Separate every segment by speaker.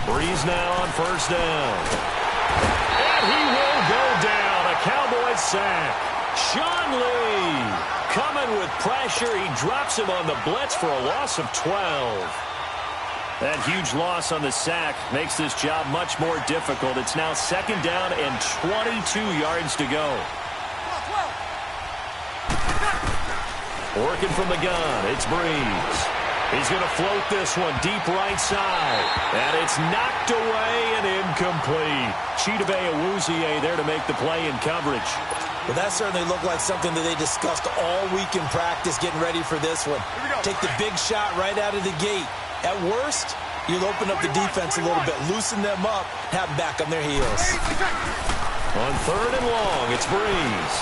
Speaker 1: Breeze now on first down. And he will go down. A Cowboys sack. Sean Lee coming with pressure. He drops him on the blitz for a loss of 12. That huge loss on the sack makes this job much more difficult. It's now second down and 22 yards to go. Working from the gun, it's Breeze. He's going to float this one deep right side. And it's knocked away and incomplete. Chidobe Awuzie there to make the play in coverage.
Speaker 2: Well, that certainly looked like something that they discussed all week in practice, getting ready for this one. Take the big shot right out of the gate. At worst, you'll open up the defense a little bit, loosen them up, have them back on their heels.
Speaker 1: On third and long, it's Breeze.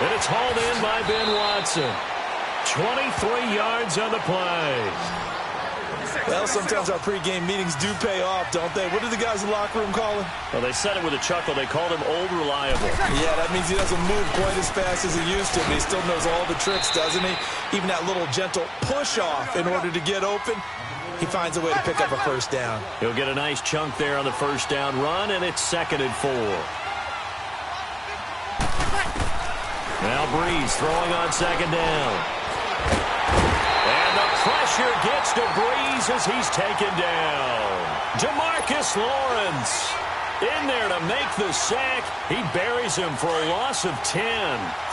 Speaker 1: And it's hauled in by Ben Watson. 23 yards on the play.
Speaker 2: Well, sometimes our pregame meetings do pay off, don't they? What do the guys in the locker room call him?
Speaker 1: Well, they said it with a chuckle. They called him Old Reliable.
Speaker 2: Yeah, that means he doesn't move quite as fast as he used to, but he still knows all the tricks, doesn't he? Even that little gentle push-off in order to get open, he finds a way to pick up a first down.
Speaker 1: He'll get a nice chunk there on the first down run, and it's 2nd and 4. Now Breeze throwing on 2nd down. And the pressure gets to Breeze as he's taken down. DeMarcus Lawrence in there to make the sack. He buries him for a loss of 10.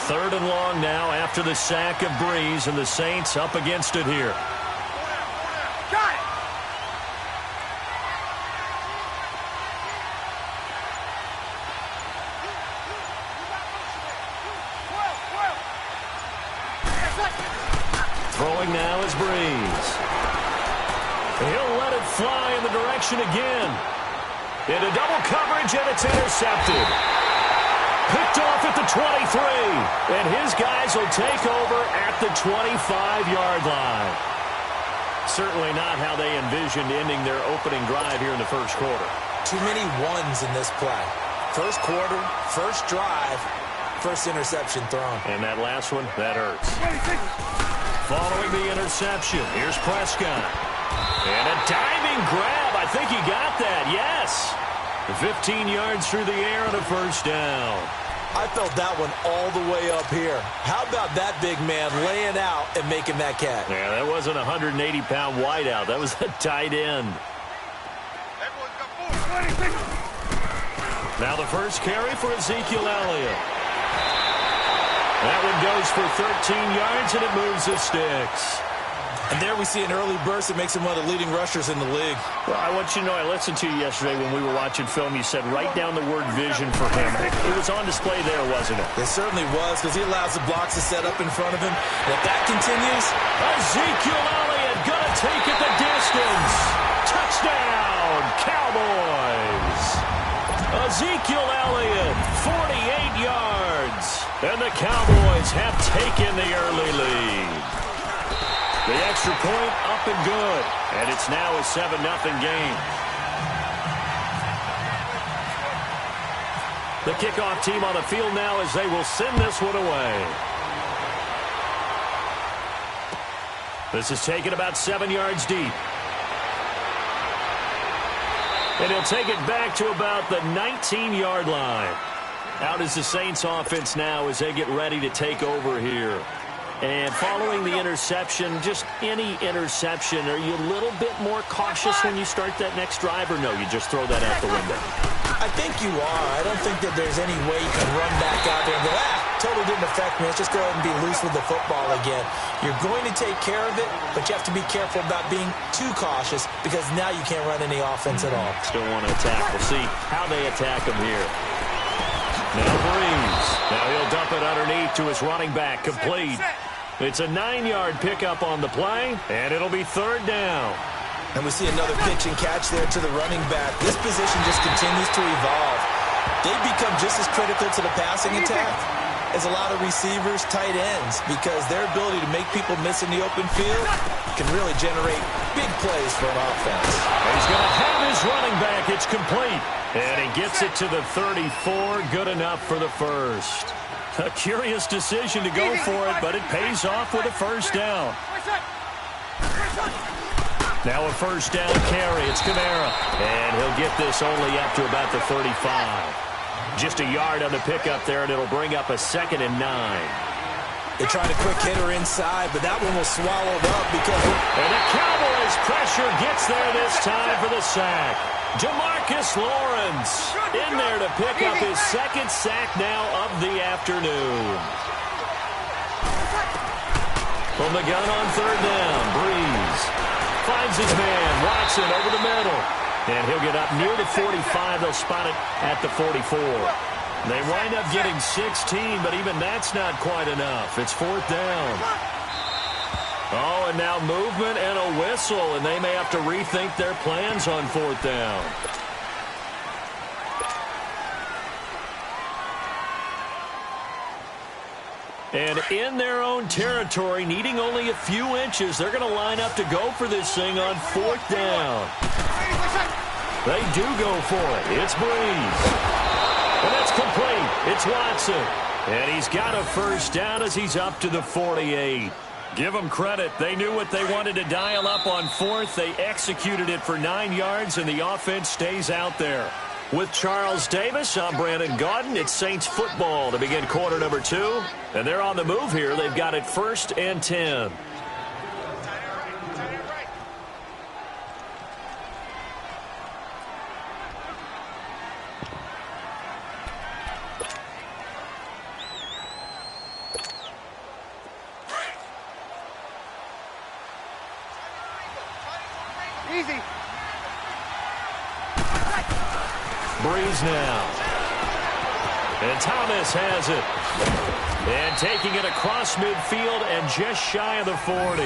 Speaker 1: 3rd and long now after the sack of Breeze, and the Saints up against it here.
Speaker 3: Got it.
Speaker 1: Throwing now is Breeze. He'll let it fly in the direction again. Into double coverage, and it's intercepted. Picked off at the 23. And his guys will take over at the 25-yard line. Certainly not how they envisioned ending their opening drive here in the first quarter.
Speaker 2: Too many ones in this play. First quarter, first drive, first interception thrown.
Speaker 1: And that last one, that hurts. Following the interception, here's Prescott. And a diving grab. I think he got that, yes. 15 yards through the air on a first down.
Speaker 2: I felt that one all the way up here. How about that big man laying out and making that catch?
Speaker 1: Yeah, that wasn't a 180-pound wideout. That was a tight end. Now the first carry for Ezekiel Elliott. That one goes for 13 yards, and it moves the sticks.
Speaker 2: And there we see an early burst that makes him one of the leading rushers in the league.
Speaker 1: Well, I want you to know, I listened to you yesterday when we were watching film. You said write down the word vision for him. It was on display there, wasn't it?
Speaker 2: It certainly was, because he allows the blocks to set up in front of him. And if that continues,
Speaker 1: Ezekiel Elliott gonna take it the distance. Touchdown, Cowboys. Ezekiel Elliott, 48 yards. And the Cowboys have taken the early lead. The extra point up and good. And it's now a 7-0 game. The kickoff team on the field now as they will send this one away. This is taken about 7 yards deep. And he'll take it back to about the 19-yard line. Out is the Saints offense now as they get ready to take over here. And following the interception, just any interception, are you a little bit more cautious when you start that next drive, or no, you just throw that out the window?
Speaker 2: I think you are. I don't think that there's any way you can run back out there and go, totally didn't affect me. Let's just go ahead and be loose with the football again. You're going to take care of it, but you have to be careful about being too cautious because now you can't run any offense at all.
Speaker 1: Still want to attack. We'll see how they attack him here. Now Breeze. Now he'll dump it underneath to his running back. Complete. It's a 9-yard pickup on the play, and it'll be 3rd down.
Speaker 2: And we see another pitch and catch there to the running back. This position just continues to evolve. They become just as critical to the passing attack as a lot of receivers, tight ends, because their ability to make people miss in the open field can really generate big plays for an offense.
Speaker 1: And he's going to have his running back. It's complete. And he gets it to the 34. Good enough for the first. A curious decision to go for it, but it pays off with a first down. Now a first down carry. It's Kamara. And he'll get this only up to about the 35. Just a yard on the pickup there, and it'll bring up a 2nd and 9.
Speaker 2: They tried a quick hitter inside, but that one was swallowed up because...
Speaker 1: And the Cowboys' pressure gets there this time for the sack. Demarcus Lawrence in there to pick up his 2nd sack now of the afternoon. From the gun on 3rd down, Breeze finds his man, Watson, over the middle. And he'll get up near the 45. They'll spot it at the 44. They wind up getting 16, but even that's not quite enough. It's 4th down. Oh, and now movement and a whistle, and they may have to rethink their plans on 4th down. And in their own territory, needing only a few inches, they're going to line up to go for this thing on 4th down. They do go for it. It's Breeze. And that's complete. It's Watson. And he's got a first down as he's up to the 48. Give them credit. They knew what they wanted to dial up on 4th. They executed it for 9 yards, and the offense stays out there. With Charles Davis, I'm Brandon Gaudin. It's Saints football to begin quarter number 2. And they're on the move here. They've got it 1st and 10.
Speaker 3: Easy.
Speaker 1: Breeze now. And Thomas has it. And taking it across midfield and just shy of the 40.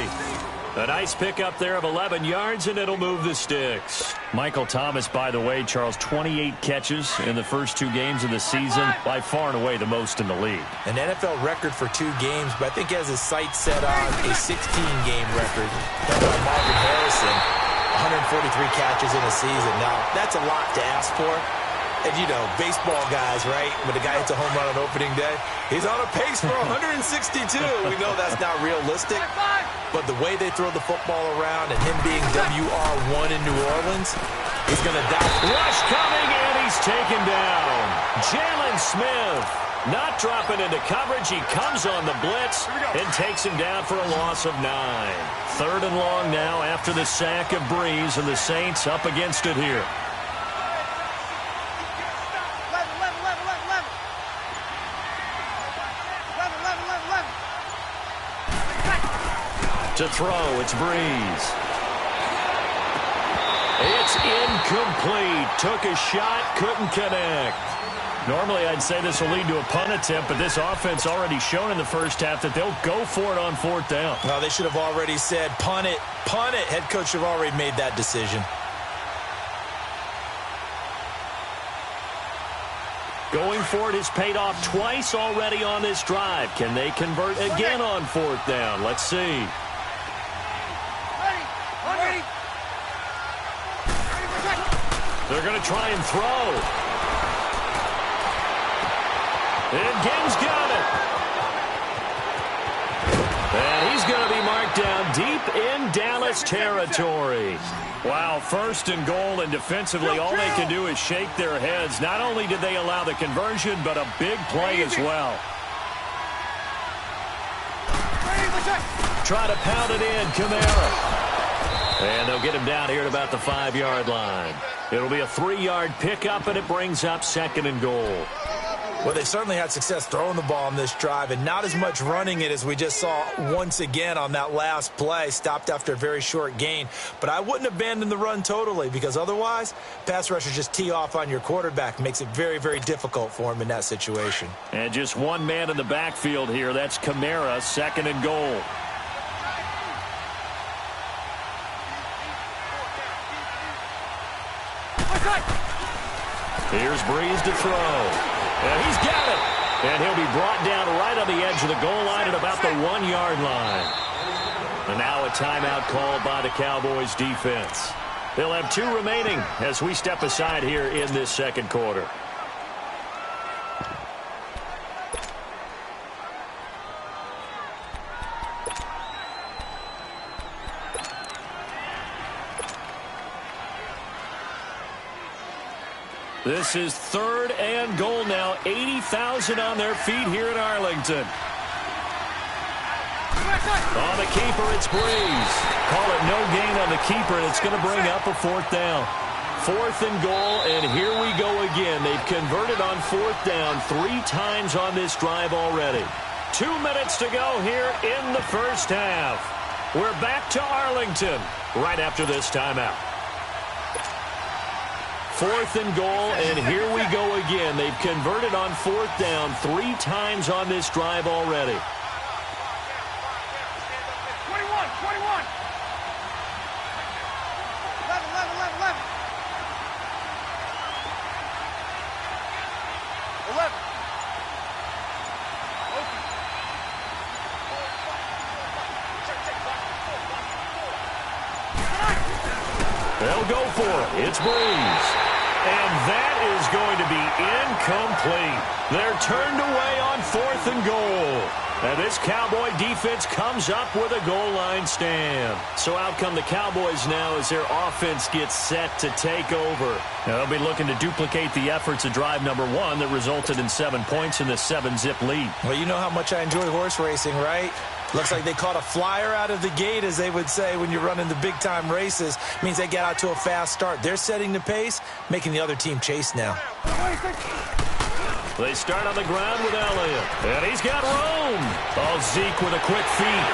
Speaker 1: A nice pickup there of 11 yards, and it'll move the sticks. Michael Thomas, by the way, Charles, 28 catches in the first 2 games of the season. By far and away the most in the league.
Speaker 2: An NFL record for 2 games, but I think he has his sights set on a 16-game record held by Marvin Harrison. 143 catches in a season. Now, that's a lot to ask for. And, you know, baseball guys, right? When the guy hits a home run on opening day, he's on a pace for 162. We know that's not realistic. But the way they throw the football around and him being WR1 in New Orleans, he's going to die.
Speaker 1: Rush coming, and he's taken down. Jalen Smith not dropping into coverage. He comes on the blitz and takes him down for a loss of 9. 3rd and long now after the sack of Breeze, and the Saints up against it here. To throw, it's Breeze. It's incomplete. Took a shot, couldn't connect. Normally, I'd say this will lead to a punt attempt, but this offense already shown in the first half that they'll go for it on 4th down.
Speaker 2: No, they should have already said, punt it, punt it. Head coach should have already made that decision.
Speaker 1: Going for it has paid off twice already on this drive. Can they convert again on 4th down? Let's see. They're going to try and throw. And Ging's got it. And he's going to be marked down deep in Dallas territory. Wow, 1st and goal, and defensively all they can do is shake their heads. Not only did they allow the conversion, but a big play as well. Try to pound it in, Kamara. And they'll get him down here at about the 5-yard line. It'll be a 3-yard pickup, and it brings up 2nd and goal.
Speaker 2: Well, they certainly had success throwing the ball on this drive, and not as much running it as we just saw once again on that last play. Stopped after a very short gain. But I wouldn't abandon the run totally, because otherwise, pass rushers just tee off on your quarterback. Makes it very, very difficult for him in that situation.
Speaker 1: And just one man in the backfield here. That's Kamara, 2nd and goal. Here's Breeze to throw. And he's got it. And he'll be brought down right on the edge of the goal line at about the 1-yard line. And now a timeout called by the Cowboys defense. They'll have 2 remaining as we step aside here in this 2nd quarter. This is 3rd and goal now. 80,000 on their feet here in Arlington. On the keeper, it's Breeze. Call it no gain on the keeper, and it's going to bring up a 4th down. 4th and goal, and here we go again. They've converted on 4th down 3 times on this drive already. 2 minutes to go here in the first half. We're back to Arlington right after this timeout. 4th and goal, and here we go again. They've converted on 4th down 3 times on this drive already.
Speaker 3: 21, 21. 11, 11, 11, 11. 11.
Speaker 1: They'll go for it. It's Breeze. And that is going to be incomplete. They're turned away on 4th and goal. And this Cowboy defense comes up with a goal line stand. So out come the Cowboys now as their offense gets set to take over. Now they'll be looking to duplicate the efforts of drive number 1 that resulted in 7 points in the 7-zip lead.
Speaker 2: Well, you know how much I enjoy horse racing, right? Looks like they caught a flyer out of the gate, as they would say when you're running the big-time races. Means they get out to a fast start. They're setting the pace, making the other team chase now.
Speaker 1: They start on the ground with Elliott. And he's got room. Oh, Zeke with a quick feed.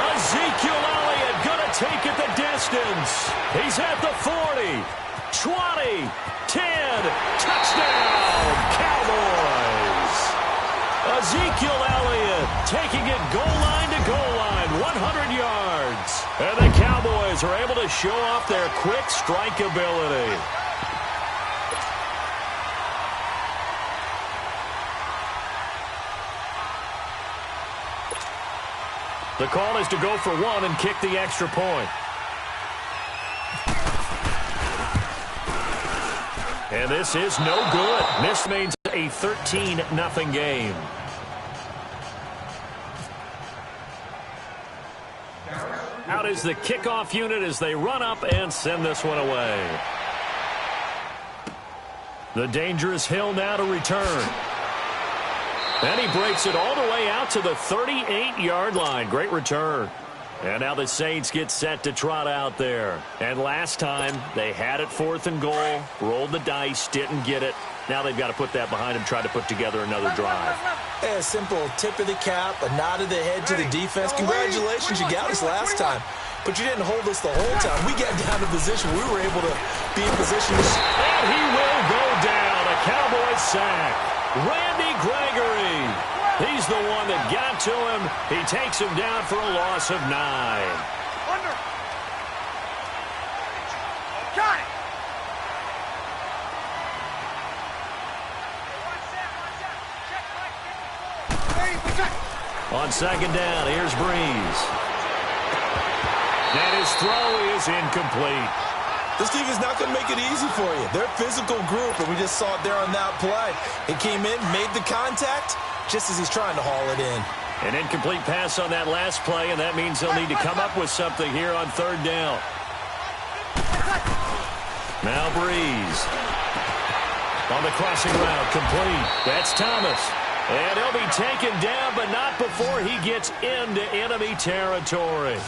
Speaker 1: Ezekiel Elliott going to take it the distance. He's at the 40, 20, 10. Touchdown, Cowboys. Ezekiel Elliott taking it goal line to goal line, 100 yards. And the Cowboys are able to show off their quick strike ability. The call is to go for 1 and kick the extra point. And this is no good. This means a 13-0 game. Out is the kickoff unit as they run up and send this one away. The dangerous Hill now to return. And he breaks it all the way out to the 38-yard line. Great return. And now the Saints get set to trot out there. And last time, they had it 4th and goal, rolled the dice, didn't get it. Now they've got to put that behind them, try to put together another drive.
Speaker 2: A simple tip of the cap, a nod of the head to the defense. Congratulations, you got us last time. But you didn't hold us the whole time. We got down to position. We were able to be in position.
Speaker 1: And he will go down. A Cowboys sack. Randy Gregory. He's the one that got to him. He takes him down for a loss of 9.
Speaker 3: Under. Got it.
Speaker 1: On 2nd down, here's Breeze. And his throw is incomplete.
Speaker 2: This team is not going to make it easy for you. They're a physical group, and we just saw it there on that play. It came in, made the contact, just as he's trying to haul it in.
Speaker 1: An incomplete pass on that last play, and that means they'll need to come up with something here on 3rd down. Now Breeze. On the crossing route, complete. That's Thomas. And he'll be taken down, but not before he gets into enemy territory.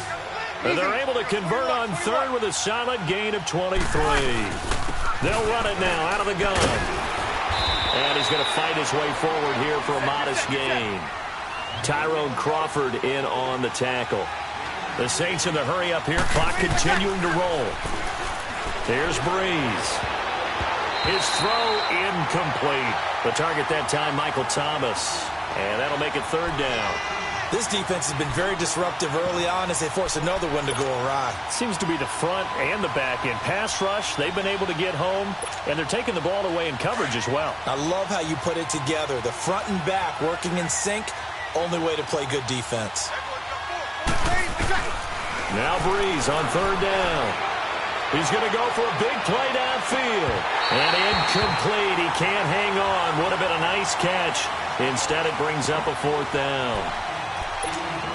Speaker 1: And they're able to convert on 3rd with a solid gain of 23. They'll run it now out of the gun. And he's going to fight his way forward here for a modest gain. Tyrone Crawford in on the tackle. The Saints in the hurry up here, clock continuing to roll. Here's Breeze. His throw incomplete. The target that time, Michael Thomas. And that'll make it 3rd down.
Speaker 2: This defense has been very disruptive early on as they force another one to go awry.
Speaker 1: Seems to be the front and the back end. Pass rush, they've been able to get home, and they're taking the ball away in coverage as well.
Speaker 2: I love how you put it together. The front and back working in sync, only way to play good defense.
Speaker 1: Now Breeze on 3rd down. He's going to go for a big play downfield. And incomplete. He can't hang on. Would have been a nice catch. Instead, it brings up a 4th down.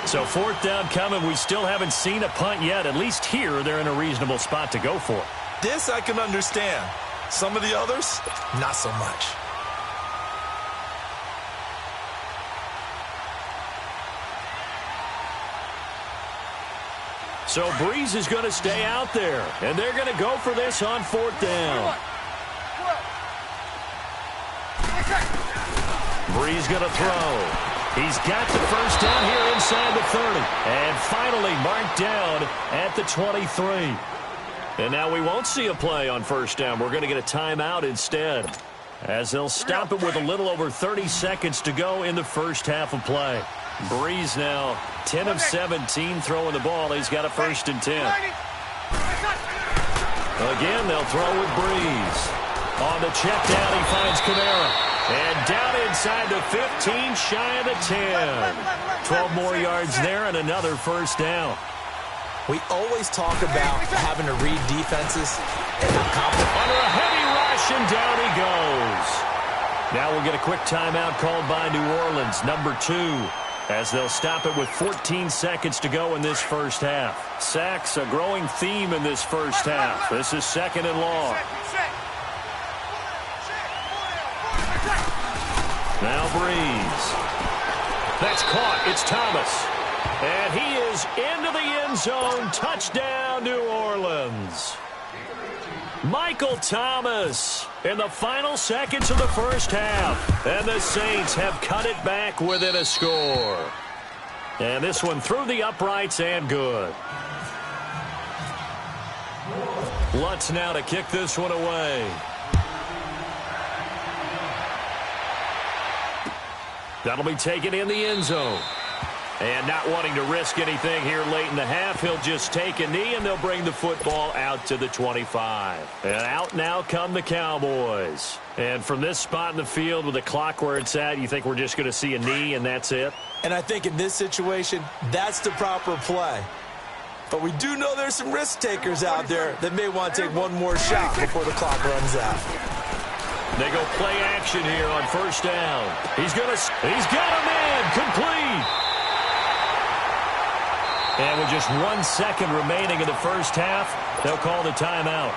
Speaker 1: So 4th down coming. We still haven't seen a punt yet. At least here, they're in a reasonable spot to go for.
Speaker 2: This I can understand. Some of the others, not so much.
Speaker 1: So Breeze is going to stay out there, and they're going to go for this on 4th down. Breeze going to throw. He's got the first down here inside the 30, and finally marked down at the 23. And now we won't see a play on 1st down. We're going to get a timeout instead, as they'll stop it with a little over 30 seconds to go in the first half of play. Breeze now 10 of 17 throwing the ball. He's got a 1st and 10. Again, they'll throw with Breeze. On the check down, he finds Kamara. And down inside the 15, shy of the 10. 12 more yards there and another 1st down.
Speaker 2: We always talk about having to read defenses and how confident.
Speaker 1: Under a heavy rush, and down he goes. Now we'll get a quick timeout called by New Orleans, number 2. As they'll stop it with 14 seconds to go in this first half. Sacks, a growing theme in this first half. This is 2nd and long. Now Breeze. That's caught. It's Thomas. And he is into the end zone. Touchdown, New Orleans. Michael Thomas in the final seconds of the first half. And the Saints have cut it back within a score. And this one through the uprights and good. Lutz now to kick this one away. That'll be taken in the end zone. And not wanting to risk anything here late in the half, he'll just take a knee, and they'll bring the football out to the 25. And out now come the Cowboys. And from this spot in the field with the clock where it's at, you think we're just going to see a knee and that's it?
Speaker 2: And I think in this situation, that's the proper play. But we do know there's some risk takers out there that may want to take one more shot before the clock runs out.
Speaker 1: They go play action here on 1st down. He's got a man complete. And with just 1 second remaining in the first half, they'll call the timeout.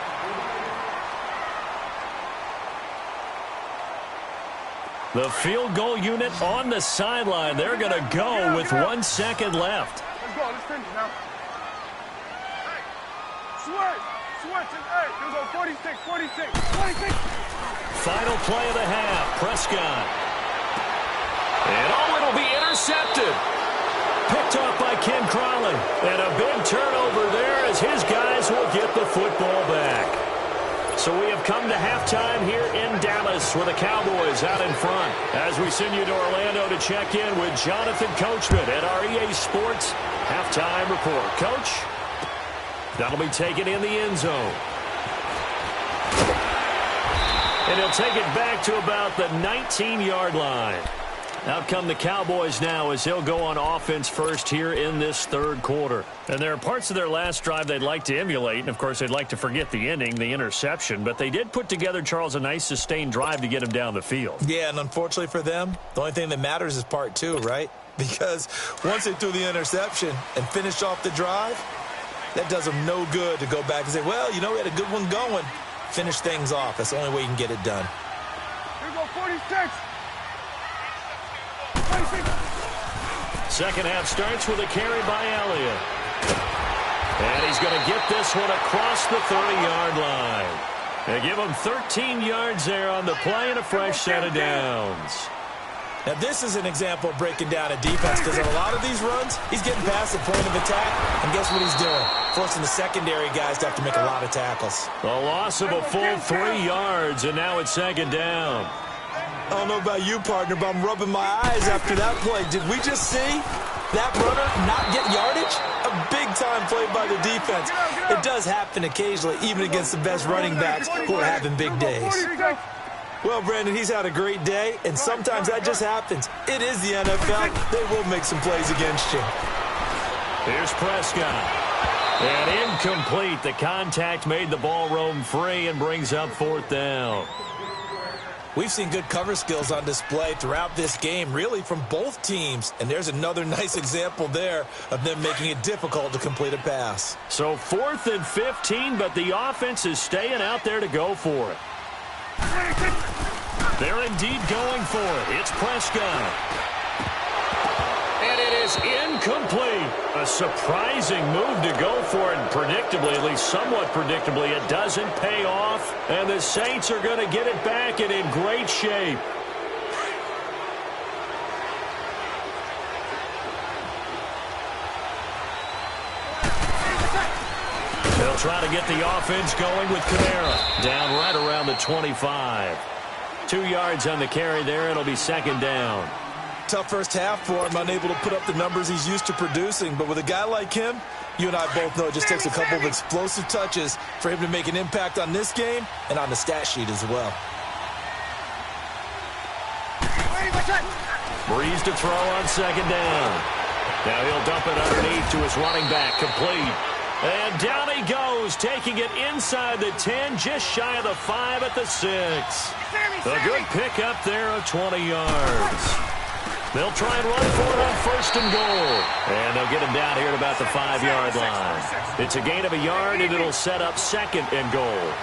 Speaker 1: The field goal unit on the sideline. They're going to go with 1 second left.
Speaker 3: Let's go. Let's finish now. Hey, switch. Hey, here's on 46.
Speaker 1: Final play of the half. Prescott. And it'll be intercepted. Picked off by Ken Crawley. And a big turnover there as his guys will get the football back. So we have come to halftime here in Dallas with the Cowboys out in front. As we send you to Orlando to check in with Jonathan Coachman at our EA Sports Halftime Report. Coach, that'll be taken in the end zone. And he'll take it back to about the 19-yard line. Out come the Cowboys now as they'll go on offense first here in this 3rd quarter. And there are parts of their last drive they'd like to emulate. And, of course, they'd like to forget the ending, the interception. But they did put together, Charles, a nice sustained drive to get him down the field.
Speaker 2: Yeah, and unfortunately for them, the only thing that matters is part 2, right? Because once they threw the interception and finished off the drive, that does them no good to go back and say, well, you know, we had a good one going. Finish things off. That's the only way you can get it done.
Speaker 3: Here we go, 46.
Speaker 1: Second half starts with a carry by Elliott. And he's going to get this one across the 30-yard line. They give him 13 yards there on the play and a fresh set of downs.
Speaker 2: Now, this is an example of breaking down a defense because on a lot of these runs, he's getting past the point of attack, and guess what he's doing? Forcing the secondary guys to have to make a lot of tackles.
Speaker 1: A loss of a full 3 yards, and now it's 2nd down.
Speaker 2: I don't know about you, partner, but I'm rubbing my eyes after that play. Did we just see that runner not get yardage? A big-time play by the defense. It does happen occasionally, even against the best running backs who are having big days. Well, Brandon, he's had a great day, and sometimes that just happens. It is the NFL. They will make some plays against you.
Speaker 1: Here's Prescott. And incomplete. The contact made the ball roam free and brings up 4th down.
Speaker 2: We've seen good cover skills on display throughout this game, really from both teams. And there's another nice example there of them making it difficult to complete a pass.
Speaker 1: So 4th and 15, but the offense is staying out there to go for it. They're indeed going for it. It's Prescott. And it is incomplete. A surprising move to go for it. Predictably, at least somewhat predictably, it doesn't pay off. And the Saints are going to get it back and in great shape. They'll try to get the offense going with Kamara. Down right around the 25. 2 yards on the carry there. It'll be second down.
Speaker 2: Tough first half for him, unable to put up the numbers he's used to producing. But with a guy like him, you and I both know it just takes a couple of explosive touches for him to make an impact on this game and on the stat sheet as well.
Speaker 1: Breeze to throw on second down. Now he'll dump it underneath to his running back, complete. And down he goes, taking it inside the 10, just shy of the 5 at the 6. A good pickup there of 20 yards. They'll try and run for it on first and goal. And they'll get him down here at about the 5-yard line. It's a gain of a yard, and it'll set up second and goal.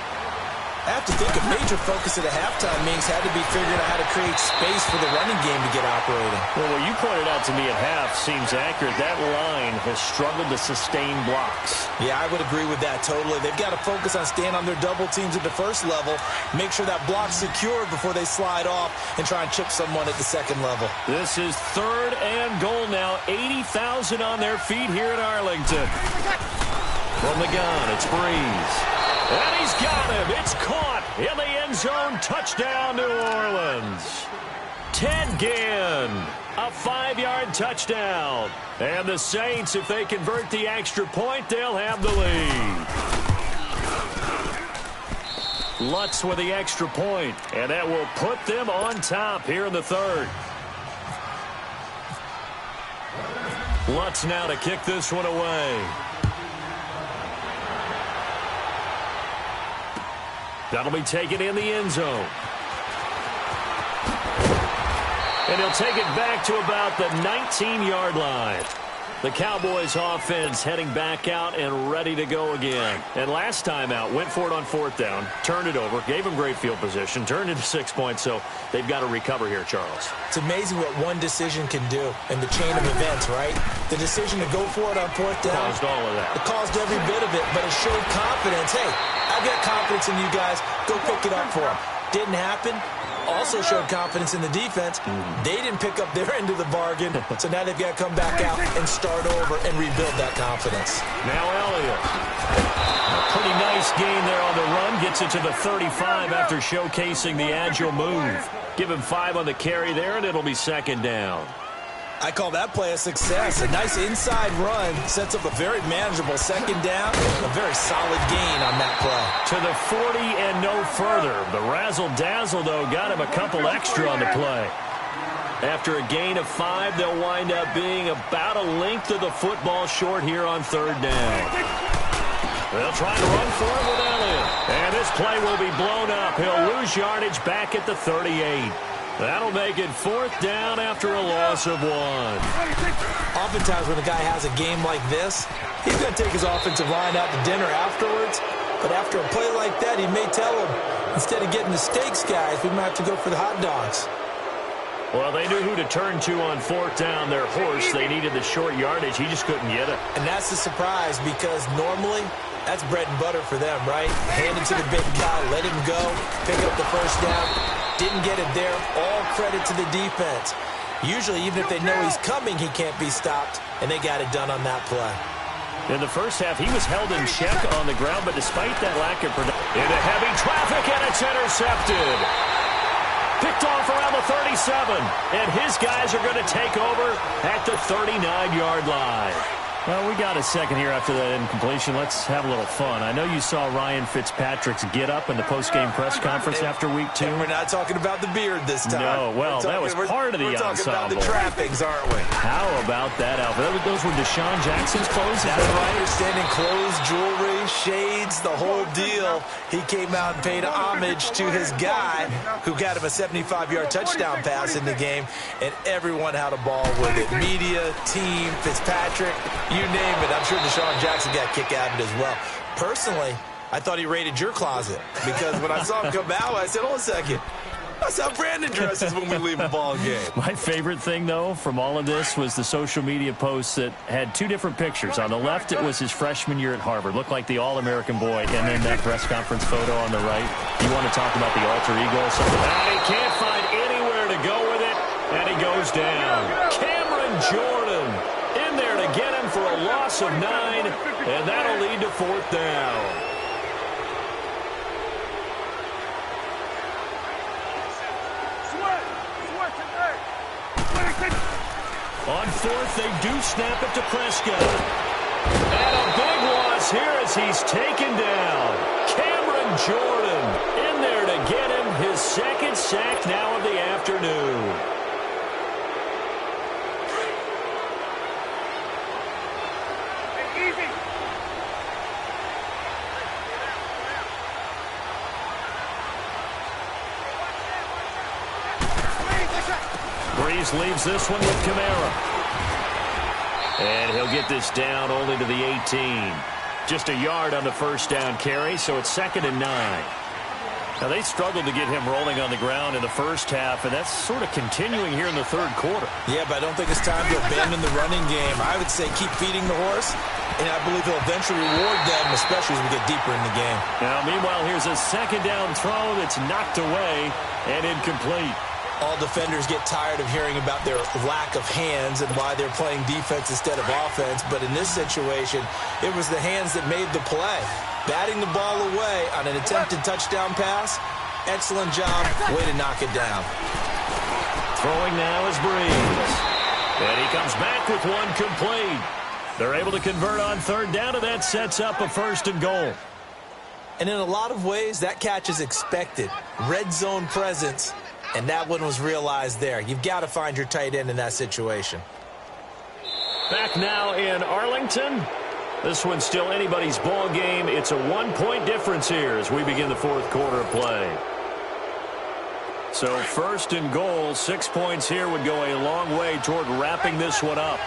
Speaker 2: I have to think a major focus at the halftime meetings had to be figuring out how to create space for the running game to get operating.
Speaker 1: Well, what you pointed out to me at half seems accurate. That line has struggled to sustain blocks.
Speaker 2: Yeah, I would agree with that totally. They've got to focus on staying on their double teams at the first level, make sure that block's secured before they slide off and try and chip someone at the second level.
Speaker 1: This is third and goal now. 80,000 on their feet here in Arlington. From the gun, it's Breeze. And he's got him. It's caught in the end zone. Touchdown, New Orleans. Ted Ginn, a 5-yard touchdown. And the Saints, if they convert the extra point, they'll have the lead. Lutz with the extra point, and that will put them on top here in the third. Lutz now to kick this one away. That'll be taken in the end zone. And he'll take it back to about the 19-yard line. The Cowboys offense heading back out and ready to go again. And last time out, went for it on fourth down, turned it over, gave them great field position, turned into 6 points, so they've got to recover here, Charles.
Speaker 2: It's amazing what one decision can do in the chain of events, right? The decision to go for it on fourth down.
Speaker 1: Caused all of that.
Speaker 2: It caused every bit of it, but it showed confidence. Hey, I've got confidence in you guys. Go pick it up for them. Didn't happen. Also showed confidence in the defense. They didn't pick up their end of the bargain, so now they've got to come back out and start over and rebuild that confidence.
Speaker 1: Now Elliott. A pretty nice gain there on the run. Gets it to the 35 after showcasing the agile move. Give him 5 on the carry there, and it'll be second down.
Speaker 2: I call that play a success. A nice inside run sets up a very manageable second down. A very solid gain on that play.
Speaker 1: To the 40 and no further. The razzle-dazzle, though, got him a couple extra on the play. After a gain of 5, they'll wind up being about a length of the football short here on third down. They'll try to run for it with Elliott. And this play will be blown up. He'll lose yardage back at the 38. That'll make it fourth down after a loss of 1.
Speaker 2: Oftentimes when a guy has a game like this, he's going to take his offensive line out to dinner afterwards. But after a play like that, he may tell him, instead of getting the steaks, guys, we might have to go for the hot dogs.
Speaker 1: Well, they knew who to turn to on fourth down. Their horse, they needed the short yardage. He just couldn't get it.
Speaker 2: And that's the surprise, because normally that's bread and butter for them, right? Hand it to the big guy, let him go, pick up the first down. Didn't get it there. All credit to the defense. Usually, even if they know he's coming, he can't be stopped, and they got it done on that play.
Speaker 1: In the first half, he was held in check on the ground, but despite that lack of production, into heavy traffic, and it's intercepted. Picked off around the 37, and his guys are going to take over at the 39-yard line. Well, we got a second here after that incompletion. Let's have a little fun. I know you saw Ryan Fitzpatrick's get-up in the post-game press conference after Week 2.
Speaker 2: And we're not talking about the beard this time.
Speaker 1: No, well, that was part of the ensemble.
Speaker 2: We're talking about the trappings, aren't we?
Speaker 1: How about that outfit? Those were Deshaun Jackson's clothes?
Speaker 2: That's my understanding. Clothes, jewelry, shades, the whole deal. He came out and paid homage to his guy who got him a 75-yard touchdown pass in the game, and everyone had a ball with it. Media, team, Fitzpatrick, you name it. I'm sure Deshaun Jackson got a kick out of it as well. Personally, I thought he raided your closet, because when I saw him come out, I said, hold on a second. I That's how Brandon dresses when we leave a ball game.
Speaker 1: My favorite thing, though, from all of this was the social media posts that had two different pictures. On the left, it was his freshman year at Harvard. Looked like the All-American boy. And then that press conference photo on the right. You want to talk about the alter ego? And he can't find anywhere to go with it. And he goes down. Cameron Jordan in there to get him for a loss of 9. And that'll lead to 4th down. On 4th, they do snap it to Prescott. And a big loss here as he's taken down. Cameron Jordan in there to get him his 2nd sack now of the afternoon.
Speaker 3: Easy.
Speaker 1: Breeze leaves this one with Kamara. And he'll get this down only to the 18. Just a yard on the 1st down carry, so it's 2nd and 9. Now, they struggled to get him rolling on the ground in the first half, and that's sort of continuing here in the 3rd quarter.
Speaker 2: Yeah, but I don't think it's time to abandon the running game. I would say keep feeding the horse, and I believe he'll eventually reward them, especially as we get deeper in the game.
Speaker 1: Now, meanwhile, here's a 2nd down throw that's knocked away and incomplete.
Speaker 2: All defenders get tired of hearing about their lack of hands and why they're playing defense instead of offense. But in this situation, it was the hands that made the play. Batting the ball away on an attempted touchdown pass. Excellent job. Way to knock it down.
Speaker 1: Throwing now is Breeze. And he comes back with one complete. They're able to convert on 3rd down, and that sets up a 1st and goal.
Speaker 2: And in a lot of ways, that catch is expected. Red zone presence. And that one was realized there. You've got to find your tight end in that situation.
Speaker 1: Back now in Arlington. This one's still anybody's ball game. It's a 1-point difference here as we begin the 4th quarter of play. So 1st and goal, 6 points here would go a long way toward wrapping this one up.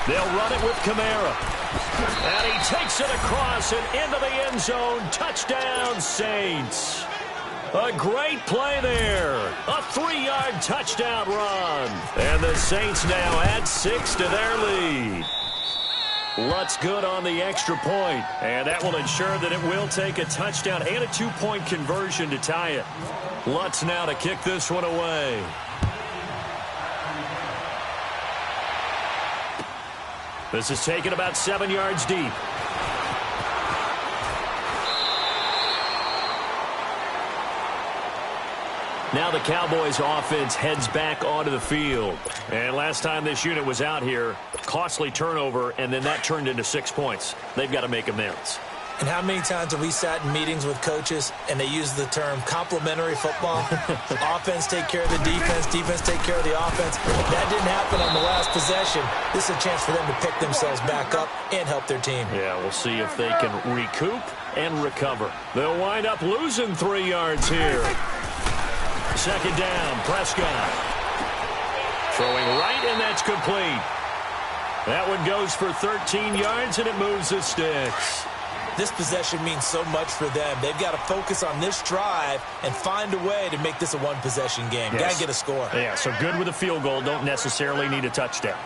Speaker 1: They'll run it with Kamara. And he takes it across and into the end zone. Touchdown, Saints. A great play there. A 3-yard touchdown run. And the Saints now add 6 to their lead. Lutz good on the extra point. And that will ensure that it will take a touchdown and a 2-point conversion to tie it. Lutz now to kick this one away. This is taken about 7 yards deep. Now the Cowboys offense heads back onto the field. And last time this unit was out here, costly turnover, and then that turned into 6 points. They've got to make amends.
Speaker 2: And how many times have we sat in meetings with coaches and they use the term complementary football? Offense take care of the defense, defense take care of the offense. That didn't happen on the last possession. This is a chance for them to pick themselves back up and help their team.
Speaker 1: Yeah, we'll see if they can recoup and recover. They'll wind up losing 3 yards here. 2nd down, Prescott. Throwing right, and that's complete. That one goes for 13 yards, and it moves the sticks.
Speaker 2: This possession means so much for them. They've got to focus on this drive and find a way to make this a one-possession game.
Speaker 1: Yes.
Speaker 2: Got to get a score.
Speaker 1: Yeah, so good with a field goal. Don't necessarily need a touchdown.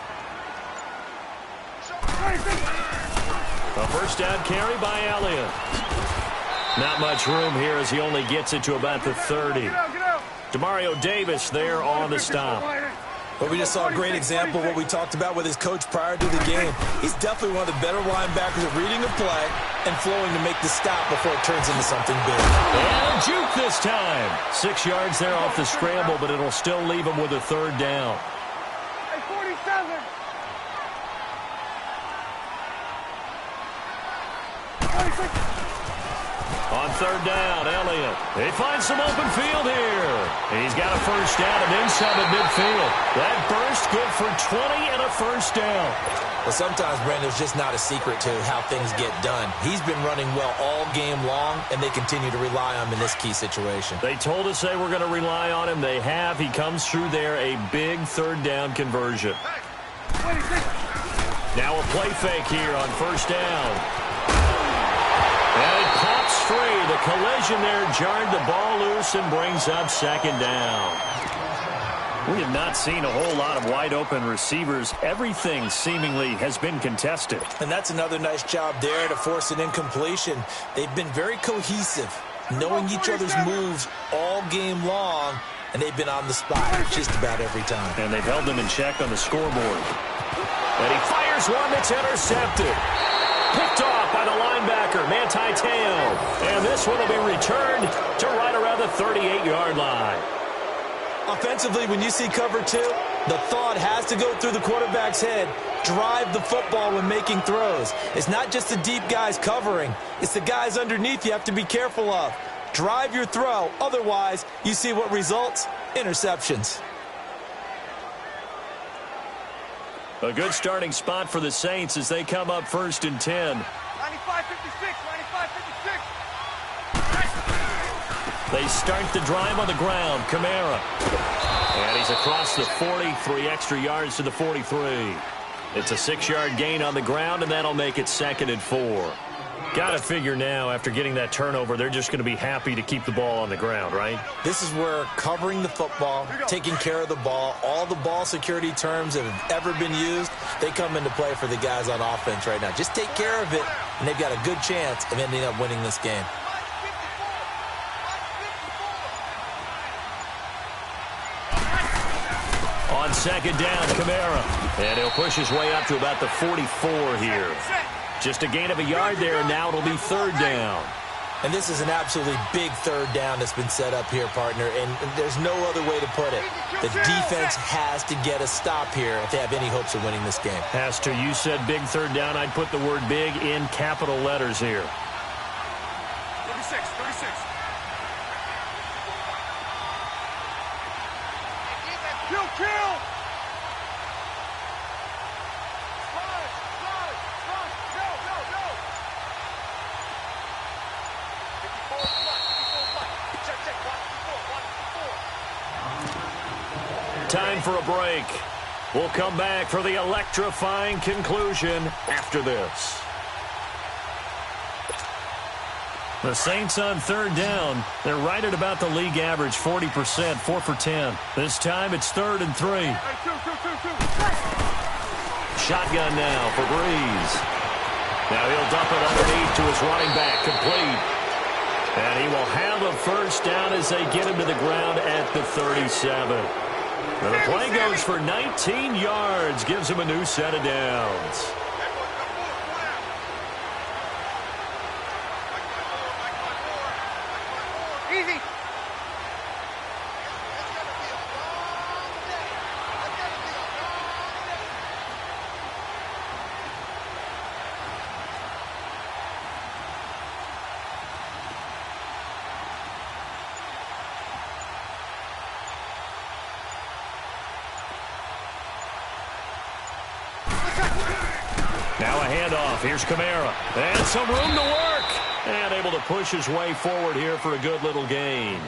Speaker 1: A 1st down carry by Elliott. Not much room here as he only gets it to about the 30. Demario Davis there on the stop.
Speaker 2: But we just saw a great example of what we talked about with his coach prior to the game. He's definitely one of the better linebackers at reading a play and flowing to make the stop before it turns into something big.
Speaker 1: And a juke this time. 6 yards there off the scramble, but it'll still leave him with a 3rd down.
Speaker 3: Hey, 47. 46.
Speaker 1: On 3rd down, Elliott. He finds some open field here. He's got a 1st down and then some at midfield. That burst good for 20 and a 1st down.
Speaker 2: Well, sometimes, Brandon, there's just not a secret to how things get done. He's been running well all game long, and they continue to rely on him in this key situation.
Speaker 1: They told us they were going to rely on him. They have. He comes through there, a big 3rd down conversion. Now a play fake here on first down. And it pops free. The collision there jarred the ball loose and brings up second down. We have not seen a whole lot of wide-open receivers. Everything seemingly has been contested.
Speaker 2: And that's another nice job there to force an incompletion. They've been very cohesive, knowing each other's moves all game long, and they've been on the spot just about every time.
Speaker 1: And they've held them in check on the scoreboard. And he fires one that's intercepted. Picked off by the linebacker, Manti Te'o. And this one will be returned to right around the 38-yard line.
Speaker 2: Offensively, when you see cover two, the thought has to go through the quarterback's head. Drive the football when making throws. It's not just the deep guys covering. It's the guys underneath you have to be careful of. Drive your throw. Otherwise, you see what results? Interceptions.
Speaker 1: A good starting spot for the Saints as they come up first and 10.
Speaker 3: 95-56, 95-56.
Speaker 1: They start the drive on the ground. Kamara. And he's across the 40, 3 extra yards to the 43. It's a 6-yard gain on the ground, and that'll make it 2nd and 4. Got to figure now, after getting that turnover, they're just going to be happy to keep the ball on the ground, right?
Speaker 2: This is where covering the football, taking care of the ball, all the ball security terms that have ever been used, they come into play for the guys on offense right now. Just take care of it, and they've got a good chance of ending up winning this game.
Speaker 1: On second down, Kamara. And he'll push his way up to about the 44 here. Just a gain of a yard there, and now it'll be 3rd down.
Speaker 2: And this is an absolutely big 3rd down that's been set up here, partner, and there's no other way to put it. The defense has to get a stop here if they have any hopes of winning this game.
Speaker 1: Has to. You said big 3rd down. I'd put the word big in capital letters here.
Speaker 3: 36. Kill!
Speaker 1: Time for a break. We'll come back for the electrifying conclusion after this. The Saints on 3rd down. They're right at about the league average, 40%, 4 for 10. This time it's 3rd and 3. Shotgun now for Breeze. Now he'll dump it underneath to his running back, complete. And he will have a first down as they get him to the ground at the 37. Now the play goes for 19 yards, gives him a new set of downs.
Speaker 3: Easy.
Speaker 1: Now a handoff. Here's Kamara. And some room to work. And able to push his way forward here for a good little gain.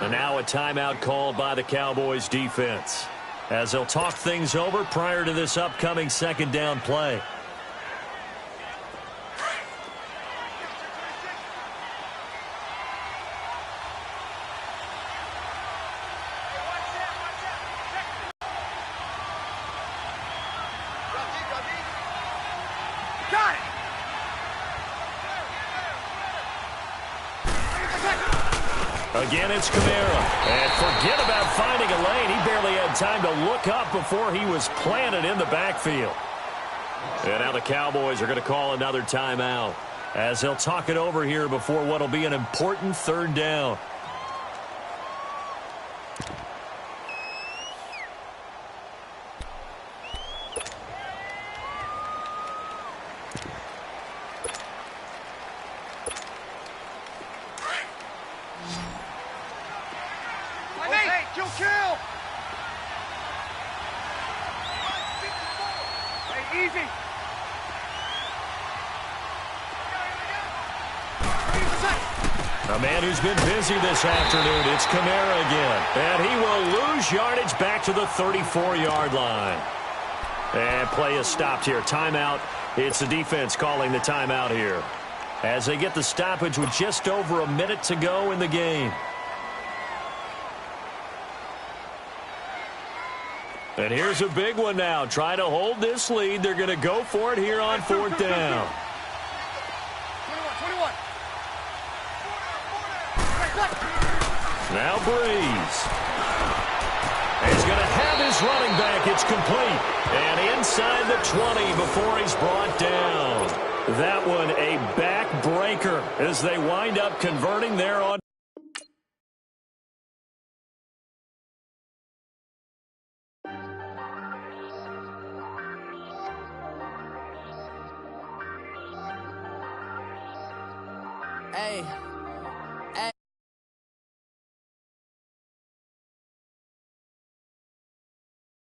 Speaker 1: And now a timeout called by the Cowboys defense, as they'll talk things over prior to this upcoming 2nd down play.
Speaker 3: Got it.
Speaker 1: Again, it's Kamara. And forget about finding a lane. He barely had time to look up before he was planted in the backfield. And now the Cowboys are going to call another timeout, as they'll talk it over here before what will be an important 3rd down.
Speaker 3: Kill. Hey, easy.
Speaker 1: A man who's been busy this afternoon. It's Kamara again. And he will lose yardage back to the 34-yard line. And play is stopped here. Timeout. It's the defense calling the timeout here, as they get the stoppage with just over a minute to go in the game. And here's a big one now. Trying to hold this lead. They're going to go for it here on fourth down.
Speaker 3: 21.
Speaker 1: Now Breeze. He's going to have his running back. It's complete. And inside the 20 before he's brought down. That one a backbreaker as they wind up converting there on.
Speaker 4: Hey.